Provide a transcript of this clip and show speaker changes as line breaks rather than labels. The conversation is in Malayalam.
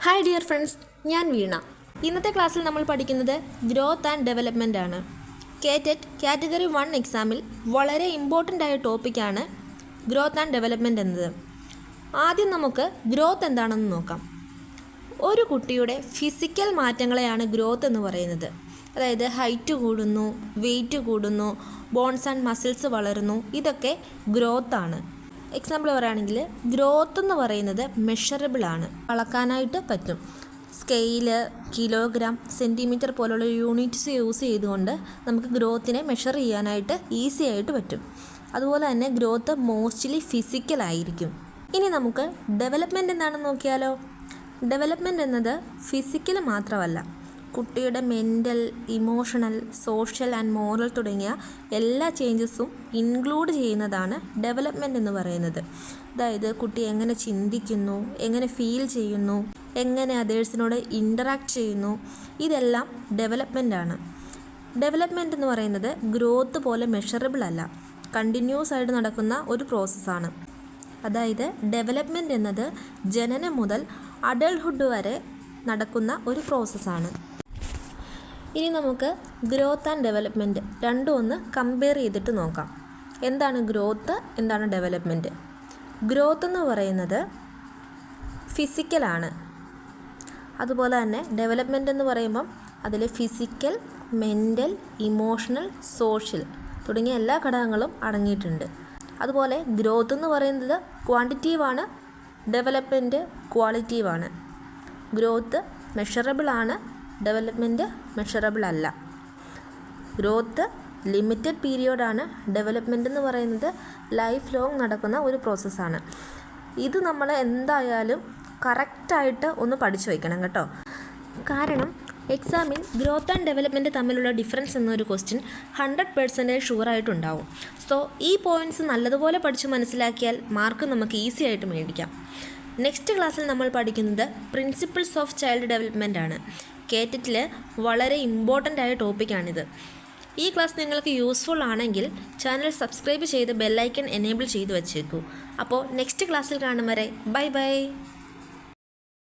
ഹായ് ഡിയർ ഫ്രണ്ട്സ്, ഞാൻ വീണ. ഇന്നത്തെ ക്ലാസ്സിൽ നമ്മൾ പഠിക്കുന്നത് ഗ്രോത്ത് ആൻഡ് ഡെവലപ്മെൻ്റ് ആണ്. കേറ്ററ്റ് കാറ്റഗറി 1 എക്സാമിൽ വളരെ ഇമ്പോർട്ടൻ്റ് ആയ ടോപ്പിക്കാണ് ഗ്രോത്ത് ആൻഡ് ഡെവലപ്മെൻറ്റ് എന്നത്. ആദ്യം നമുക്ക് ഗ്രോത്ത് എന്താണെന്ന് നോക്കാം. ഒരു കുട്ടിയുടെ ഫിസിക്കൽ മാറ്റങ്ങളെയാണ് ഗ്രോത്ത് എന്ന് പറയുന്നത്. അതായത് ഹൈറ്റ് കൂടുന്നു, വെയിറ്റ് കൂടുന്നു, ബോൺസ് ആൻഡ് മസിൽസ് വളരുന്നു, ഇതൊക്കെ ഗ്രോത്താണ്. എക്സാമ്പിൾ പറയുകയാണെങ്കിൽ ഗ്രോത്ത് എന്ന് പറയുന്നത് മെഷറബിൾ ആണ്, അളക്കാനായിട്ട് പറ്റും. സ്കെയില്, കിലോഗ്രാം, സെൻറ്റിമീറ്റർ പോലുള്ള യൂണിറ്റ്സ് യൂസ് ചെയ്തുകൊണ്ട് നമുക്ക് ഗ്രോത്തിനെ മെഷർ ചെയ്യാനായിട്ട് ഈസി ആയിട്ട് പറ്റും. അതുപോലെ തന്നെ ഗ്രോത്ത് മോസ്റ്റ്ലി ഫിസിക്കലായിരിക്കും. ഇനി നമുക്ക് ഡെവലപ്മെൻറ്റ് എന്താണെന്ന് നോക്കിയാലോ. ഡെവലപ്മെൻറ്റ് എന്നത് ഫിസിക്കൽ മാത്രമല്ല, കുട്ടിയുടെ mental, emotional, social and moral തുടങ്ങിയ എല്ലാ ചേഞ്ചസും ഇൻക്ലൂഡ് ചെയ്യുന്നതാണ് ഡെവലപ്മെൻറ്റ് എന്ന് പറയുന്നത്. അതായത് കുട്ടി എങ്ങനെ ചിന്തിക്കുന്നു, എങ്ങനെ ഫീൽ ചെയ്യുന്നു, എങ്ങനെ അതേഴ്സിനോട് ഇൻ്ററാക്ട് ചെയ്യുന്നു, ഇതെല്ലാം ഡെവലപ്മെൻ്റ് ആണ്. ഡെവലപ്മെൻറ്റ് എന്ന് പറയുന്നത് ഗ്രോത്ത് പോലെ മെഷറബിൾ അല്ല, കണ്ടിന്യൂസ് ആയിട്ട് നടക്കുന്ന ഒരു പ്രോസസ്സാണ്. അതായത് ഡെവലപ്മെൻറ്റ് എന്നത് ജനനം മുതൽ അഡൾട്ട്ഹുഡ് വരെ നടക്കുന്ന ഒരു പ്രോസസ്സാണ്. ഇനി നമുക്ക് ഗ്രോത്ത് ആൻഡ് ഡെവലപ്മെൻറ്റ് രണ്ടും ഒന്ന് കമ്പയർ ചെയ്തിട്ട് നോക്കാം. എന്താണ് ഗ്രോത്ത്, എന്താണ് ഡെവലപ്മെൻറ്റ്? ഗ്രോത്ത് എന്ന് പറയുന്നത് ഫിസിക്കലാണ്. അതുപോലെ തന്നെ ഡെവലപ്മെൻറ്റ് എന്ന് പറയുമ്പം അതിൽ ഫിസിക്കൽ, മെൻ്റൽ, ഇമോഷണൽ, സോഷ്യൽ തുടങ്ങിയ എല്ലാ ഘടകങ്ങളും അടങ്ങിയിട്ടുണ്ട്. അതുപോലെ ഗ്രോത്ത് എന്ന് പറയുന്നത് ക്വാണ്ടിറ്റീവാണ്, ഡെവലപ്മെൻറ്റ് ക്വാളിറ്റീവാണ്. ഗ്രോത്ത് മെഷറബിളാണ്, ഡെവലപ്മെൻറ്റ് മെഷറബിൾ അല്ല. ഗ്രോത്ത് ലിമിറ്റഡ് പീരിയോഡാണ്, ഡെവലപ്മെൻറ്റ് എന്ന് പറയുന്നത് ലൈഫ് ലോങ് നടക്കുന്ന ഒരു പ്രോസസ്സാണ്. ഇത് നമ്മൾ എന്തായാലും കറക്റ്റായിട്ട് ഒന്ന് പഠിച്ചു വയ്ക്കണം കേട്ടോ. കാരണം എക്സാമിൽ ഗ്രോത്ത് ആൻഡ് ഡെവലപ്മെൻറ്റ് തമ്മിലുള്ള ഡിഫറൻസ് എന്നൊരു ക്വസ്റ്റ്യൻ 100% ഷുവറായിട്ടുണ്ടാവും. സോ ഈ പോയിൻറ്റ്സ് നല്ലതുപോലെ പഠിച്ച് മനസ്സിലാക്കിയാൽ മാർക്ക് നമുക്ക് ഈസി ആയിട്ട് മേടിക്കാം. നെക്സ്റ്റ് ക്ലാസ്സിൽ നമ്മൾ പഠിക്കുന്നത് പ്രിൻസിപ്പിൾസ് ഓഫ് ചൈൽഡ് ഡെവലപ്മെൻ്റ് ആണ്. കേറ്ററ്റിൽ വളരെ ഇമ്പോർട്ടൻ്റ് ആയ ടോപ്പിക്കാണിത്. ഈ ക്ലാസ് നിങ്ങൾക്ക് യൂസ്ഫുൾ ആണെങ്കിൽ ചാനൽ സബ്സ്ക്രൈബ് ചെയ്ത് ബെല്ലൈക്കൺ എനേബിൾ ചെയ്ത് വച്ചേക്കൂ. അപ്പോൾ നെക്സ്റ്റ് ക്ലാസ്സിൽ കാണും വരെ ബൈ ബൈ.